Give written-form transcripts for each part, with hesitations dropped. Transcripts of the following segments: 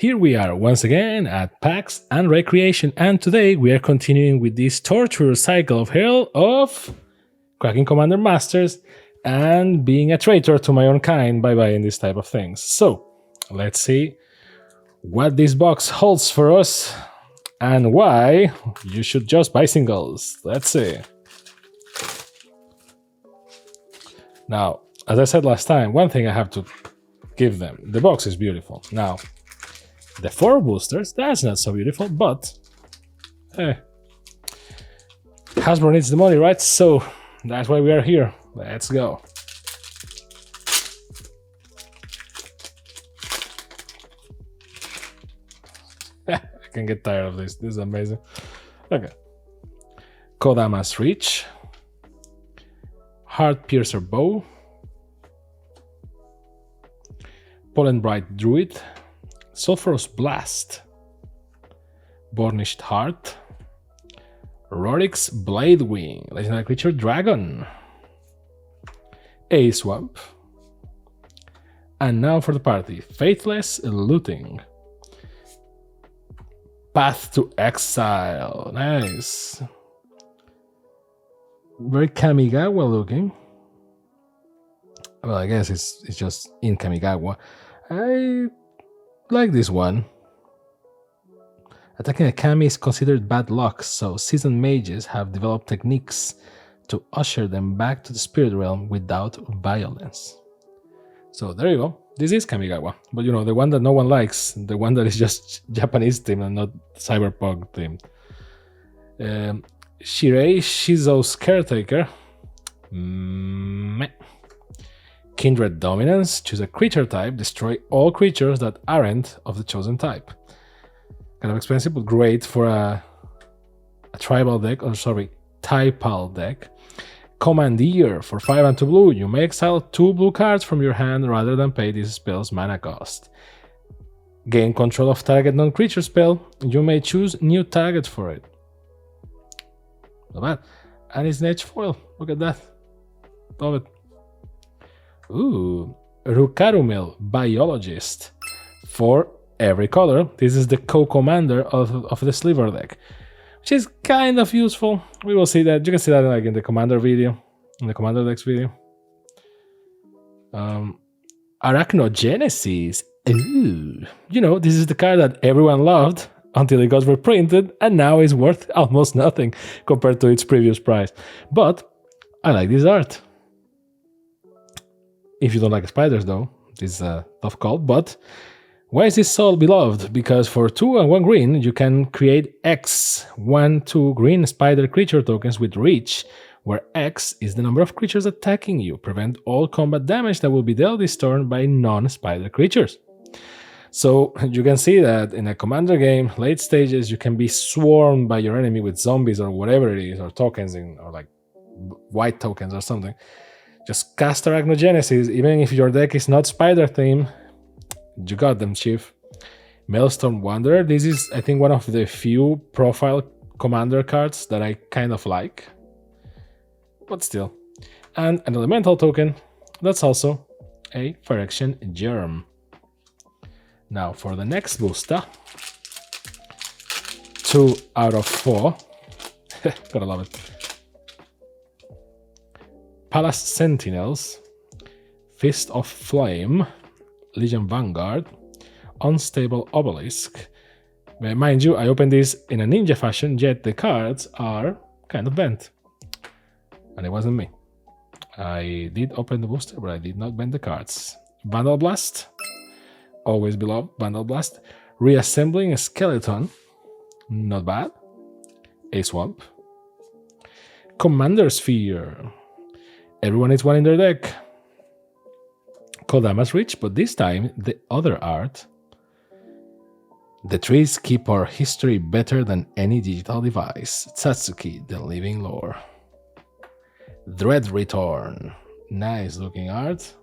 Here we are once again at PAX and Recreation, and today we are continuing with this torturous cycle of hell of cracking Commander Masters and being a traitor to my own kind by buying this type of things. So, let's see what this box holds for us and why you should just buy singles. Let's see. Now, as I said last time, one thing I have to give them, the box is beautiful. Now, the 4 boosters, that's not so beautiful, but Hasbro needs the money, right? So that's why we are here. Let's go. I can get tired of this. This is amazing. Okay. Kodama's Reach. Heart Piercer Bow. Pollen Bright Druid. Sulphurous Blast. Burnished Heart. Rorik's Blade Wing. Legendary Creature Dragon. A Swamp. And now for the party. Faithless Looting. Path to Exile. Nice. Very Kamigawa looking. Well, I guess it's just in Kamigawa. I like this one. Attacking a Kami is considered bad luck, so seasoned mages have developed techniques to usher them back to the spirit realm without violence. So there you go. This is Kamigawa, but you know, the one that no one likes, the one that is just Japanese themed and not cyberpunk themed. Shirei Shizo's Caretaker. Meh. Kindred Dominance. Choose a creature type. Destroy all creatures that aren't of the chosen type. Kind of expensive, but great for a tribal deck, or sorry, typal deck. Commandeer. For 5 and 2 blue, you may exile 2 blue cards from your hand rather than pay this spell's mana cost. Gain control of target non-creature spell. You may choose new target for it. Not bad. And it's an edge foil. Look at that. Love it. Ooh. Rukarumil, Biologist. For every color. This is the co-commander of the Sliver deck, which is kind of useful. We will see that. You can see that like in the commander video, in the commander decks video. Arachnogenesis. Ooh. You know, this is the card that everyone loved until it got reprinted, and now is worth almost nothing compared to its previous price. But I like this art. If you don't like spiders, though, this is a tough call. But why is this so beloved? Because for 2 and 1 green, you can create X 1/2 green spider creature tokens with reach, where X is the number of creatures attacking you. Prevent all combat damage that will be dealt this turn by non-spider creatures. So you can see that in a commander game, late stages, you can be swarmed by your enemy with zombies or whatever it is, or tokens, or like white tokens or something. Just cast Arachnogenesis, even if your deck is not spider theme. You got them, Chief. Maelstrom Wanderer. This is, I think, one of the few profile commander cards that I kind of like. But still. And an elemental token. That's also a Phyrexian Germ. Now for the next booster. 2 out of 4. Gotta love it. Palace Sentinels. Fist of Flame. Legion Vanguard. Unstable Obelisk. Mind you, I opened this in a ninja fashion, yet the cards are kind of bent. And it wasn't me. I did open the booster, but I did not bend the cards. Vandal Blast. Always beloved, Vandal Blast. Reassembling a Skeleton. Not bad. A Swamp. Commander Sphere. Everyone needs one in their deck. Kodama's Reach, but this time the other art. The trees keep our history better than any digital device. Satsuki, the Living Lore. Dread Return. Nice looking art.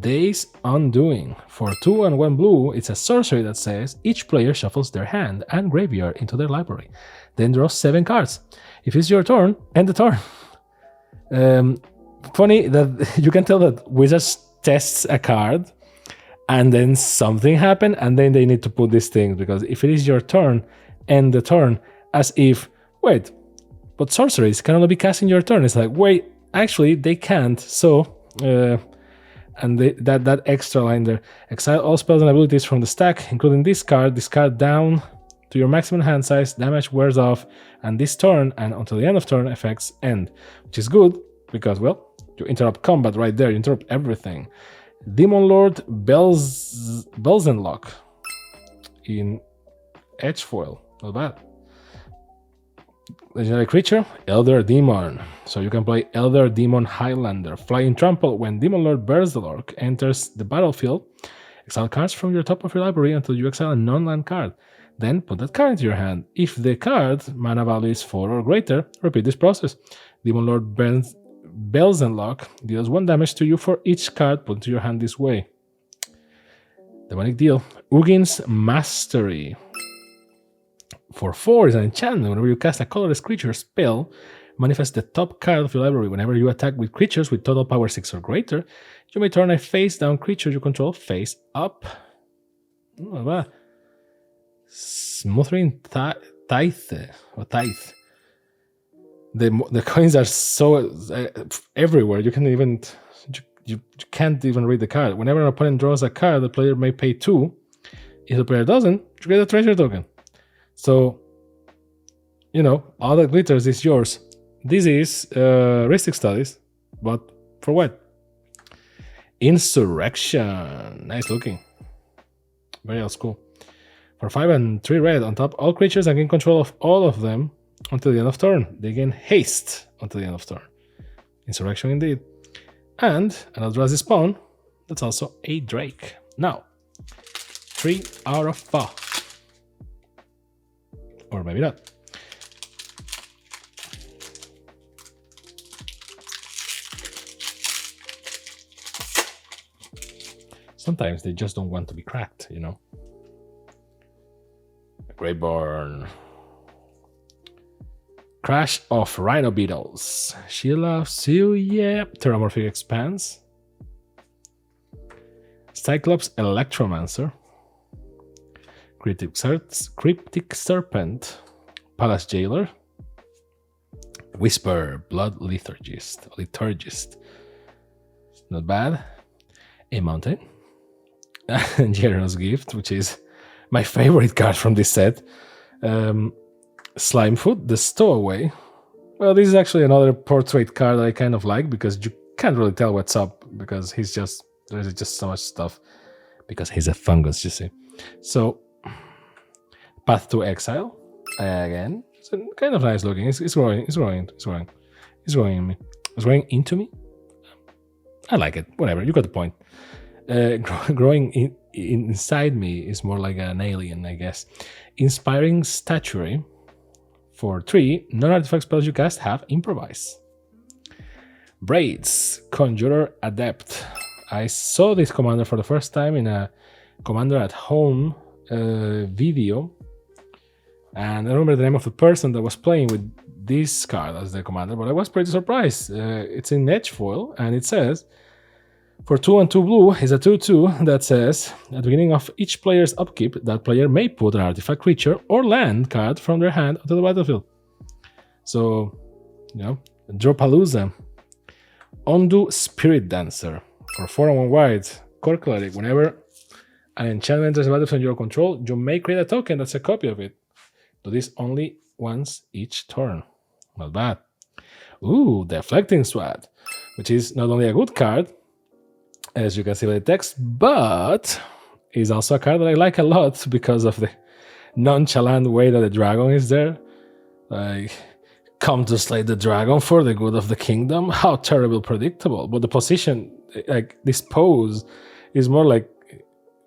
Days Undoing. For 2 and 1 blue, it's a sorcery that says each player shuffles their hand and graveyard into their library. Then draws 7 cards. If it's your turn, end the turn. Funny that you can tell that Wizards tests a card and then something happened, and then they need to put these things, because if it is your turn, end the turn, as if, wait, but sorceries can only be cast in your turn. It's like, wait, actually they can't. So and that extra line there, exile all spells and abilities from the stack, including discard down to your maximum hand size, damage wears off, and this turn and until the end of turn effects end, which is good because, well, you interrupt combat right there, you interrupt everything. Demon Lord Belzenlock in Edgefoil, not bad. Legendary creature, Elder Demon. So you can play Elder Demon Highlander. Flying Trample. When Demon Lord Berserk enters the battlefield, exile cards from your top of your library until you exile a non-land card. Then put that card into your hand. If the card mana value is 4 or greater, repeat this process. Demon Lord Belzenlock deals 1 damage to you for each card put into your hand this way. Demonic Deal. Ugin's Mastery. For 4 is an enchantment. Whenever you cast a colorless creature spell, manifest the top card of your library. Whenever you attack with creatures with total power 6 or greater, you may turn a face-down creature you control face up. Not bad. Smothering Tithe. The coins are so everywhere. You can't even read the card. Whenever an opponent draws a card, the player may pay 2. If the player doesn't, you get a treasure token. So, all that glitters is yours. This is Ristic Studies, but for what? Insurrection. Nice looking. Very else cool. For 5 and 3 red, on top, all creatures gain control of all of them until the end of turn. They gain haste until the end of turn. Insurrection indeed. And another Eldrazi spawn, that's also a Drake. Now, 3 out of 4. Or maybe not. Sometimes they just don't want to be cracked, Greyborn. Crash of Rhino Beetles. She loves you, yeah. Terramorphic Expanse. Cyclops Electromancer. Cryptic Serpent, Palace Jailer, Whisper, Blood Liturgist. Not bad. A Mountain, Generous Gift, which is my favorite card from this set. Slimefoot, the Stowaway. Well, this is actually another portrait card that I kind of like because you can't really tell what's up because there's just so much stuff because he's a fungus, you see. So. Path to Exile, again, it's kind of nice looking. It's growing in me. It's growing into me. I like it. Whatever, you got the point. Growing inside me is more like an alien, I guess. Inspiring Statuary. For 3, non-artifact spells you cast have Improvise. Braids, Conjurer Adept. I saw this commander for the first time in a Commander at Home video. And I remember the name of the person that was playing with this card as the commander, but I was pretty surprised. It's in Edgefoil, and it says, for 2 and 2 blue is a 2/2 that says, at the beginning of each player's upkeep, that player may put an artifact, creature, or land card from their hand onto the battlefield. So, Dropalooza. Undo Spirit Dancer. For 4 and 1 white, Core Cleric. Whenever an enchantment enters the battlefield under your control, you may create a token that's a copy of it. Do this only once each turn. Not bad. Ooh, Deflecting Swat, which is not only a good card, as you can see by the text, but is also a card that I like a lot because of the nonchalant way that the dragon is there. Like, come to slay the dragon for the good of the kingdom. How terrible predictable. But the position, like this pose, is more like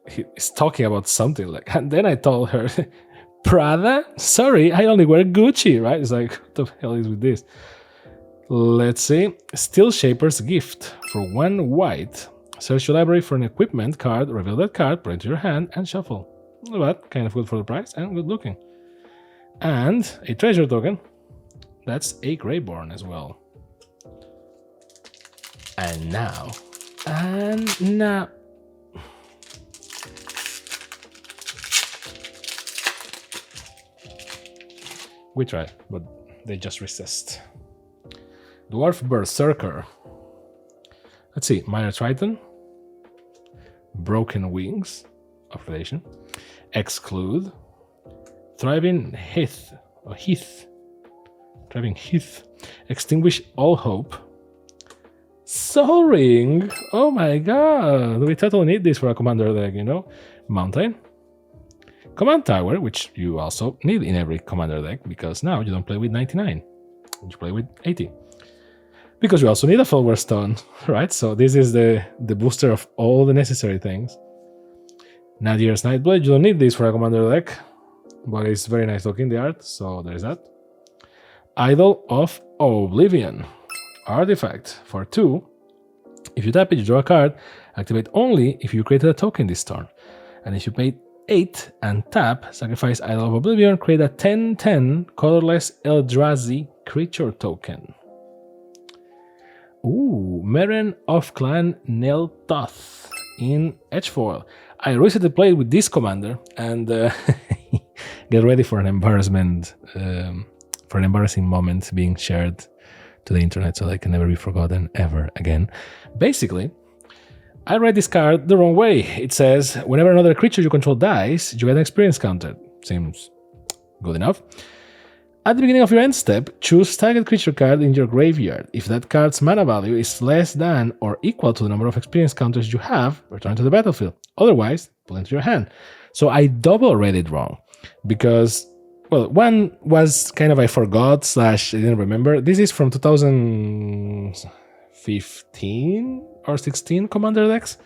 he's talking about something. Like, and then I told her, Prada? Sorry, I only wear Gucci, right? It's like, what the hell is with this? Let's see. Steel Shaper's Gift. For 1 white, search your library for an equipment card, reveal that card, put it into your hand, and shuffle. Not bad, kind of good for the price, and good looking. And a treasure token. That's a Greyborn as well. And now, We tried, but they just resist. Dwarf Berserker. Let's see. Minor Triton. Broken Wings of Relation. Exclude. Thriving Heath. Or Heath. Thriving Heath. Extinguish all hope. Soul Ring. Oh my god. We totally need this for a commander deck, you know? Mountain. Command Tower, which you also need in every commander deck, because now you don't play with 99. You play with 80. Because you also need a Fulwar Stone, right? So this is the booster of all the necessary things. Nadir's Nightblade, you don't need this for a commander deck, but it's very nice looking, the art, so there's that. Idol of Oblivion. Artifact for 2. If you tap it, you draw a card. Activate only if you created a token this turn. And if you paid 8 and tap, sacrifice Idol of Oblivion, create a 10/10 colorless Eldrazi creature token. Ooh, Meren of Clan Neltoth in Edgefoil. I recently played with this commander, and get ready for an embarrassment, for an embarrassing moment being shared to the internet so that it can never be forgotten ever again. Basically, I read this card the wrong way. It says, whenever another creature you control dies, you get an experience counter. Seems good enough. At the beginning of your end step, choose target creature card in your graveyard. If that card's mana value is less than or equal to the number of experience counters you have, return to the battlefield. Otherwise, pull into your hand. So I double read it wrong because, well, one was kind of I forgot / I didn't remember. This is from 2015 or 16 commander decks,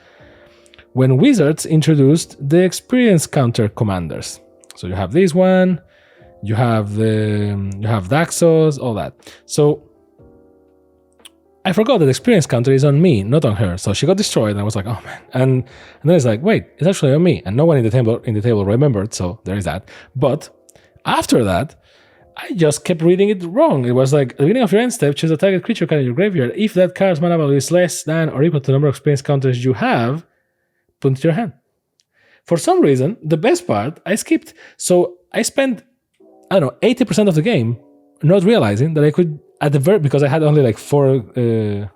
when Wizards introduced the experience counter commanders. So you have this one, you have Daxos, all that. So I forgot that experience counter is on me, not on her. So she got destroyed, and I was like, oh man. And then it's like, wait, it's actually on me, and no one in the table remembered. So there is that. But after that, I just kept reading it wrong. It was like, at the beginning of your end step, choose a target creature card in your graveyard. If that card's mana value is less than or equal to the number of experience counters you have, put it into your hand. For some reason, the best part, I skipped. So I spent, I don't know, 80% of the game not realizing that I could, because I had only like 4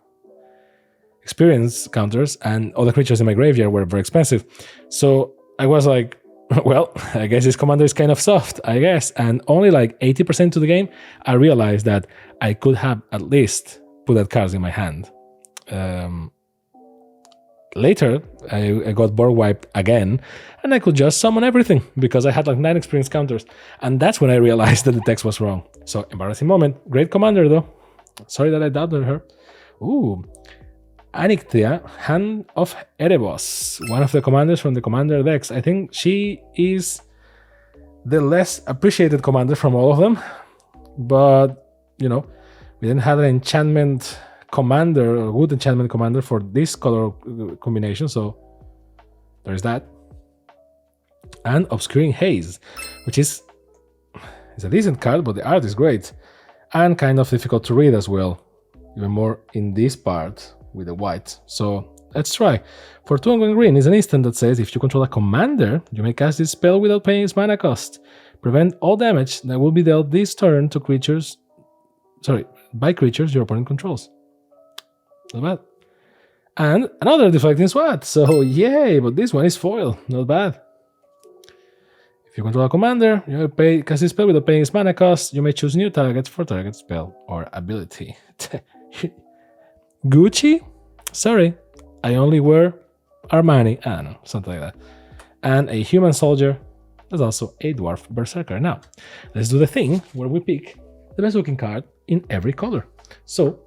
experience counters, and all the creatures in my graveyard were very expensive. So I was like, well, I guess this commander is kind of soft, I guess. And only like 80% to the game, I realized that I could have at least put that card in my hand. Later, I got board wiped again, and I could just summon everything because I had like 9 experience counters. And that's when I realized that the text was wrong. So, embarrassing moment. Great commander though. Sorry that I doubted her. Ooh. Anictia, Hand of Erebos, one of the commanders from the commander decks. I think she is the less appreciated commander from all of them, but you know, we didn't have an enchantment commander, or good enchantment commander for this color combination, so there's that. And Obscuring Haze, which is a decent card, but the art is great and kind of difficult to read as well, even more in this part with the white. So let's try. For 2 and 1 green is an instant that says if you control a commander, you may cast this spell without paying its mana cost. Prevent all damage that will be dealt this turn to creatures, by creatures your opponent controls. Not bad. And another deflecting swat. So yay, but this one is foil. Not bad. If you control a commander, you may cast this spell without paying its mana cost. You may choose new targets for target spell or ability. Gucci? Sorry, I only wear Armani. I don't know, something like that. And a human soldier. There's also a dwarf berserker. Now, let's do the thing where we pick the best looking card in every color. So,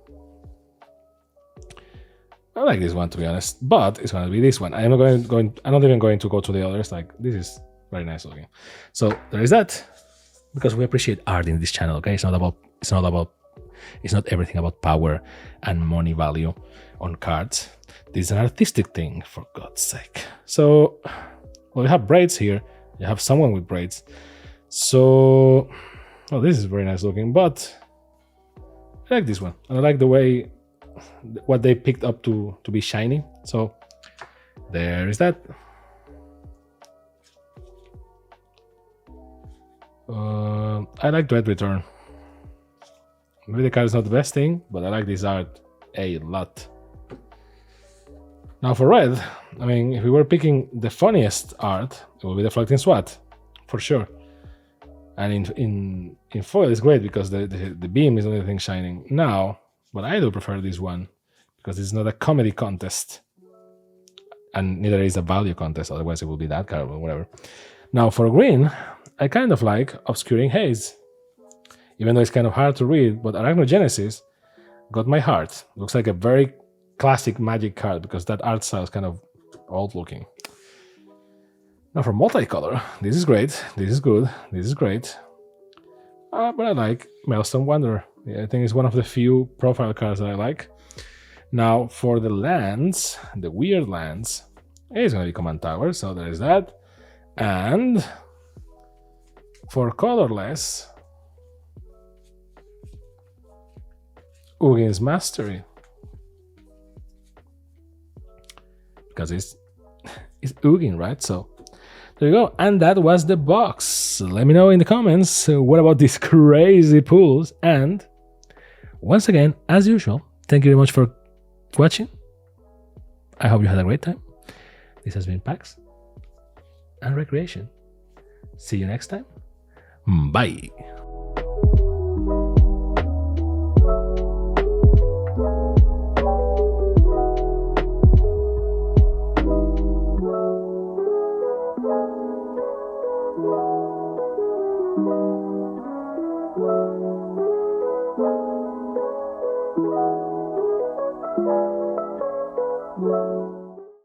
I like this one to be honest, but it's gonna be this one. I'm not even going to go to the others. Like, this is very nice looking. So there is that, because we appreciate art in this channel. Okay, it's not everything about power and money value on cards. This is an artistic thing, for God's sake. So, well, you have braids here. You have someone with braids. So, oh, this is very nice looking, but I like this one. And I like the way, what they picked up to be shiny. So, there is that. I like Dread Return. Maybe the card is not the best thing, but I like this art a lot. Now for red, I mean, if we were picking the funniest art, it will be the Floating Swat, for sure. And in foil, it's great because the beam is the only thing shining now. But I do prefer this one because it's not a comedy contest, and neither is a value contest. Otherwise, it will be that card or whatever. Now for green, I kind of like Obscuring Haze, even though it's kind of hard to read. But Arachnogenesis got my heart. Looks like a very classic Magic card because that art style is kind of old looking. Now for multicolor, this is great, this is good, this is great. But I like Maelstrom Wanderer. Yeah, I think it's one of the few profile cards that I like. Now for the lands, the weird lands, it's going to be Command Tower, so there's that. And for colorless, Ugin's Mastery. Because it's Ugin, right? So there you go. And that was the box. Let me know in the comments what about these crazy pulls. And once again, as usual, thank you very much for watching. I hope you had a great time. This has been PAX and Recreation. See you next time. Bye. Thank you.